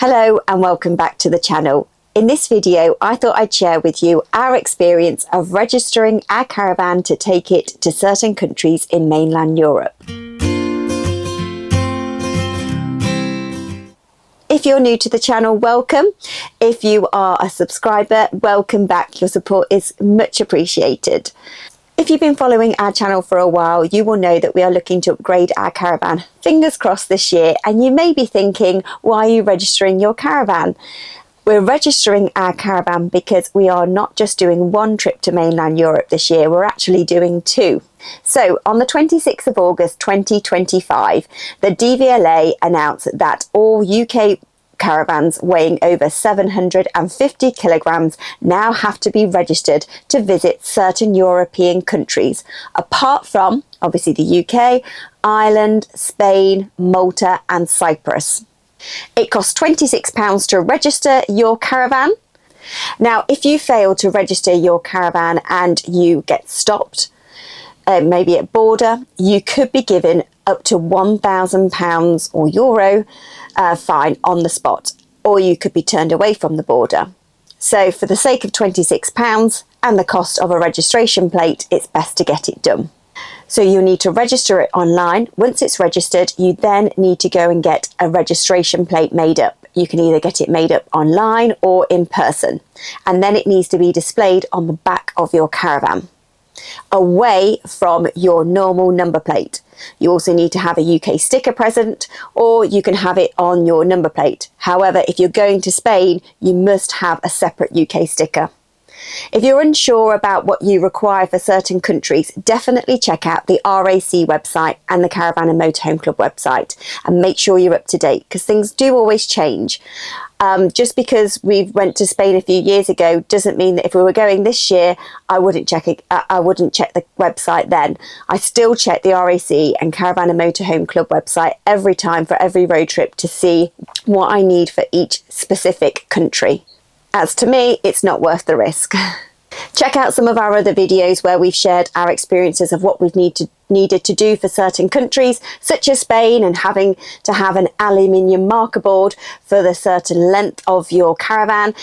Hello and welcome back to the channel. In this video, I thought I'd share with you our experience of registering our caravan to take it to certain countries in mainland Europe. If you're new to the channel, welcome. If you are a subscriber, welcome back. Your support is much appreciated. If you've been following our channel for a while, you will know that we are looking to upgrade our caravan. Fingers crossed this year, and you may be thinking, why are you registering your caravan? We're registering our caravan because we are not just doing one trip to mainland Europe this year, we're actually doing two. So on the 26th of August 2025, the DVLA announced that all UK caravans weighing over 750 kilograms now have to be registered to visit certain European countries, apart from obviously the UK, Ireland, Spain, Malta and Cyprus. It costs £26 to register your caravan. Now, if you fail to register your caravan and you get stopped, maybe at border, you could be given up to £1,000 or euro fine on the spot, or you could be turned away from the border. So for the sake of £26 and the cost of a registration plate, it's best to get it done. So you need to register it online. Once it's registered, you then need to go and get a registration plate made up. You can either get it made up online or in person, and then it needs to be displayed on the back of your caravan, away from your normal number plate. You also need to have a UK sticker present, or you can have it on your number plate. However, if you're going to Spain, you must have a separate UK sticker. If you're unsure about what you require for certain countries, definitely check out the RAC website and the Caravan and Motorhome Club website and make sure you're up to date, because things do always change. Just because we went to Spain a few years ago doesn't mean that if we were going this year, I wouldn't check the website then. I still check the RAC and Caravan and Motorhome Club website every time for every road trip to see what I need for each specific country. As to me, it's not worth the risk. Check out some of our other videos where we've shared our experiences of what we've needed to do for certain countries, such as Spain, and having to have an aluminium marker board for the certain length of your caravan.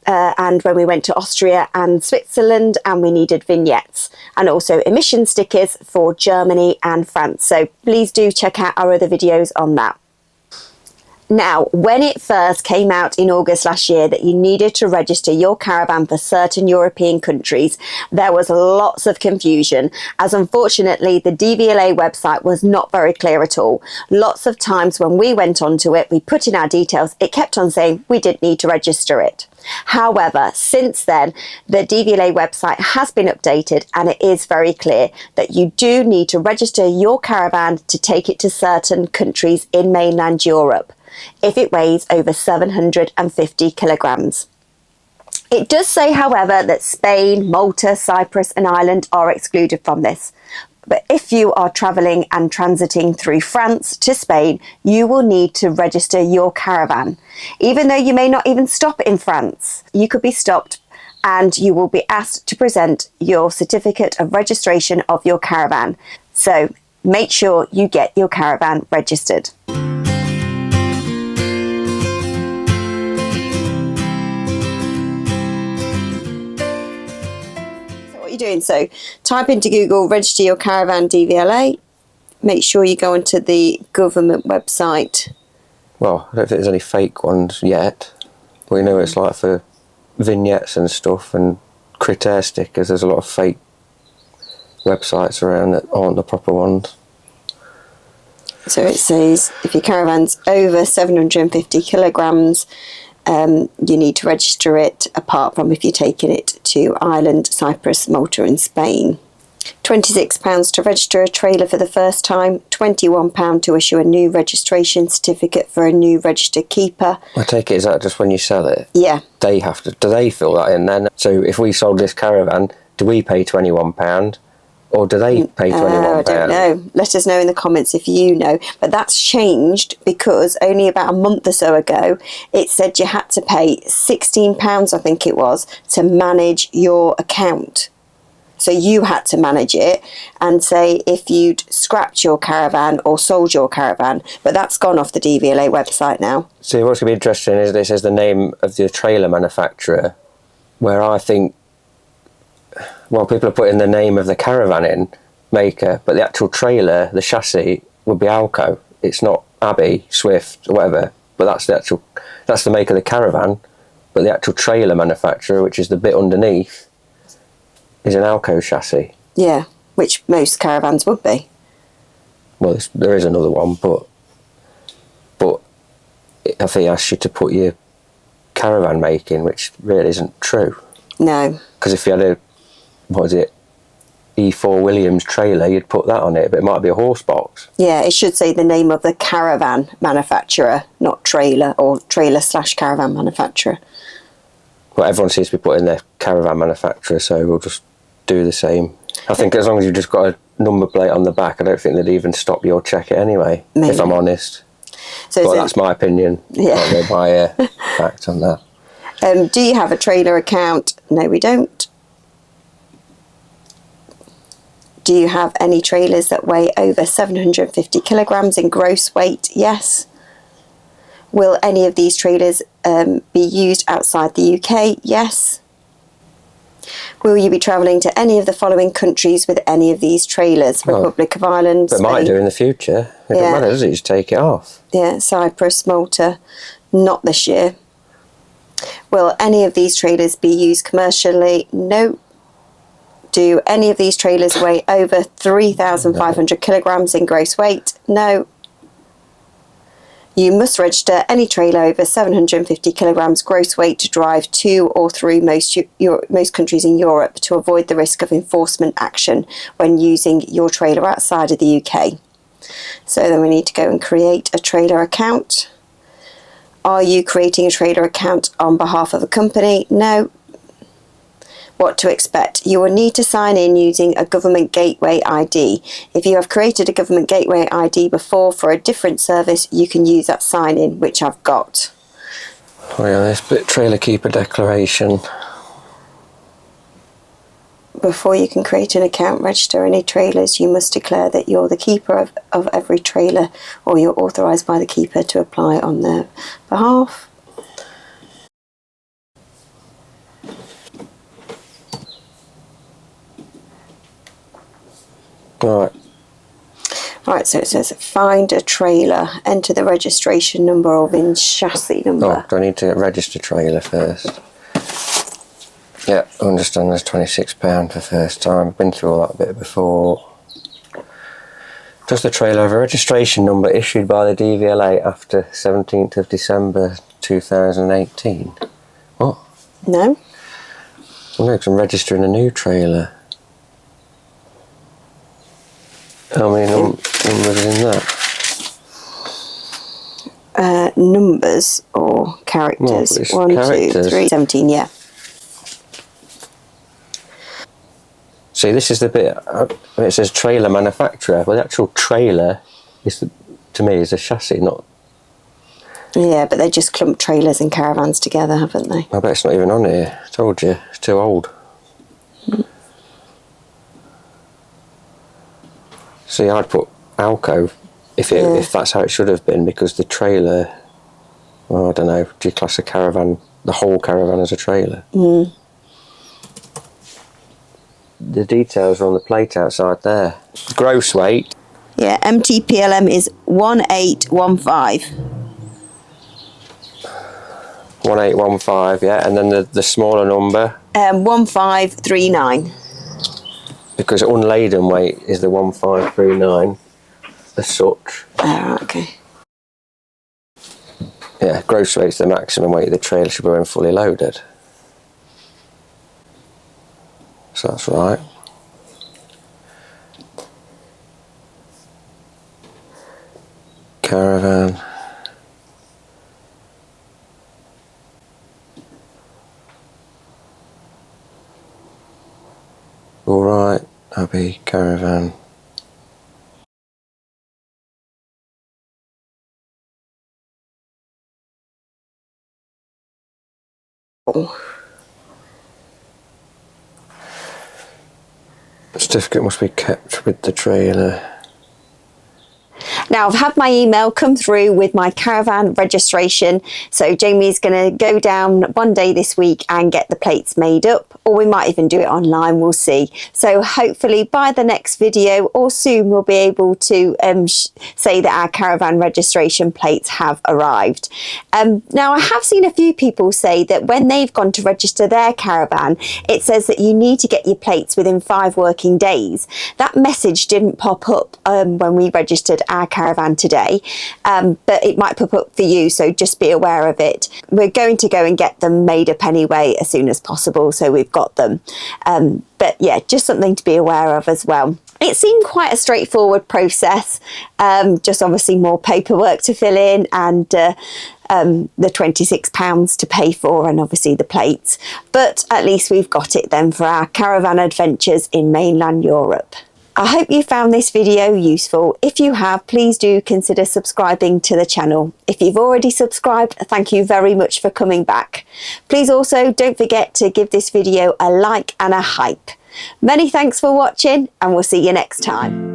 And when we went to Austria and Switzerland, and we needed vignettes, and also emission stickers for Germany and France. So please do check out our other videos on that. Now, when it first came out in August last year that you needed to register your caravan for certain European countries, there was lots of confusion, as unfortunately the DVLA website was not very clear at all. Lots of times when we went onto it, we put in our details, it kept on saying we didn't need to register it. However, since then, the DVLA website has been updated, and it is very clear that you do need to register your caravan to take it to certain countries in mainland Europe if it weighs over 750 kilograms. It does say, however, that Spain, Malta, Cyprus and Ireland are excluded from this. But if you are travelling and transiting through France to Spain, you will need to register your caravan. Even though you may not even stop in France, you could be stopped and you will be asked to present your certificate of registration of your caravan. So make sure you get your caravan registered. Doing so, type into Google register your caravan DVLA. Make sure you go onto the government website. Well, I don't think there's any fake ones yet. We know it's like for vignettes and stuff and critter stickers, there's a lot of fake websites around that aren't the proper ones. So it says if your caravan's over 750 kilograms, you need to register it, apart from if you're taking it to Ireland, Cyprus, Malta and Spain. £26 to register a trailer for the first time, £21 to issue a new registration certificate for a new registered keeper. I take it, is that just when you sell it? Yeah. They have to, do they fill that in then? So if we sold this caravan, do we pay £21? Or do they pay £21? I don't know. Let us know in the comments if you know. But that's changed because only about a month or so ago, it said you had to pay £16, I think it was, to manage your account. So you had to manage it and say if you'd scrapped your caravan or sold your caravan, but that's gone off the DVLA website now. See, what's going to be interesting is this is the name of the trailer manufacturer, where I think, well, people are putting the name of the caravanning maker, but the actual trailer, the chassis, would be Alco. It's not Abbey, Swift, or whatever, but that's the maker of the caravan, but the actual trailer manufacturer, which is the bit underneath, is an Alco chassis. Yeah, which most caravans would be. Well, there is another one, but I think he asks you to put your caravan making, which really isn't true. No. Because if you had E4 Williams trailer, you'd put that on it, but it might be a horse box. Yeah, it should say the name of the caravan manufacturer, not trailer or trailer/caravan manufacturer. Well, everyone seems to be putting their caravan manufacturer, so we'll just do the same. I think as long as you've just got a number plate on the back, I don't think they'd even stop you or check it anyway, Maybe. if I'm honest. So but that's my opinion. Yeah. I don't know my fact on that. Do you have a trailer account? No, we don't. Do you have any trailers that weigh over 750 kilograms in gross weight? Yes. Will any of these trailers be used outside the UK? Yes. Will you be travelling to any of the following countries with any of these trailers? Republic of Ireland, But Spain. might do in the future. It doesn't matter, does it? Just take it off. Yeah, Cyprus, Malta. Not this year. Will any of these trailers be used commercially? No. Do any of these trailers weigh over 3,500 kilograms in gross weight? No. You must register any trailer over 750 kilograms gross weight to drive to or through most countries in Europe to avoid the risk of enforcement action when using your trailer outside of the UK. So then we need to go and create a trailer account. Are you creating a trailer account on behalf of a company? No. What to expect? You will need to sign in using a government gateway ID. If you have created a government gateway ID before for a different service, you can use that sign in, which I've got. Oh yeah, this bit trailer keeper declaration. Before you can create an account, register any trailers, you must declare that you're the keeper of every trailer, or you're authorised by the keeper to apply on their behalf. Right, so it says find a trailer, enter the registration number or VIN chassis number. Oh, do I need to register trailer first? Yeah, I understand there's £26 for first time. I've been through all that bit before. Does the trailer have a registration number issued by the DVLA after 17th of December 2018? What? No. Well, no, because I'm registering a new trailer. How many numbers is in that? Numbers or characters? It's 1, characters. 2, 3, 17, yeah. See, this is the bit, it says trailer manufacturer. Well, the actual trailer, to me, is a chassis, not... Yeah, but they just clump trailers and caravans together, haven't they? I bet it's not even on here. I told you, it's too old. See, I'd put Alco if that's how it should have been, because the trailer, well, I don't know, do you class a caravan, the whole caravan as a trailer? Mm. The details are on the plate outside there. Gross weight. Yeah, MTPLM is 1815. 1815, yeah, and then the smaller number. 1539. Because unladen weight is the 1539 as such. Right, okay. Yeah, gross weight's the maximum weight of the trailer should be when fully loaded. So that's right. Caravan. All right, Abbey, Caravan. certificate must be kept with the trailer. Now I've had my email come through with my caravan registration, so Jamie's going to go down one day this week and get the plates made up, or we might even do it online, we'll see. So hopefully by the next video or soon we'll be able to say that our caravan registration plates have arrived. Now I have seen a few people say that when they've gone to register their caravan, it says that you need to get your plates within 5 working days. That message didn't pop up when we registered our caravan today, but it might pop up for you, so just be aware of it. We're going to go and get them made up anyway as soon as possible, so we've got them. But yeah, just something to be aware of as well. It seemed quite a straightforward process, just obviously more paperwork to fill in and the £26 to pay for, and obviously the plates. But at least we've got it then for our caravan adventures in mainland Europe. I hope you found this video useful. If you have, please do consider subscribing to the channel. If you've already subscribed, thank you very much for coming back. Please also don't forget to give this video a like and a hype. Many thanks for watching, and we'll see you next time.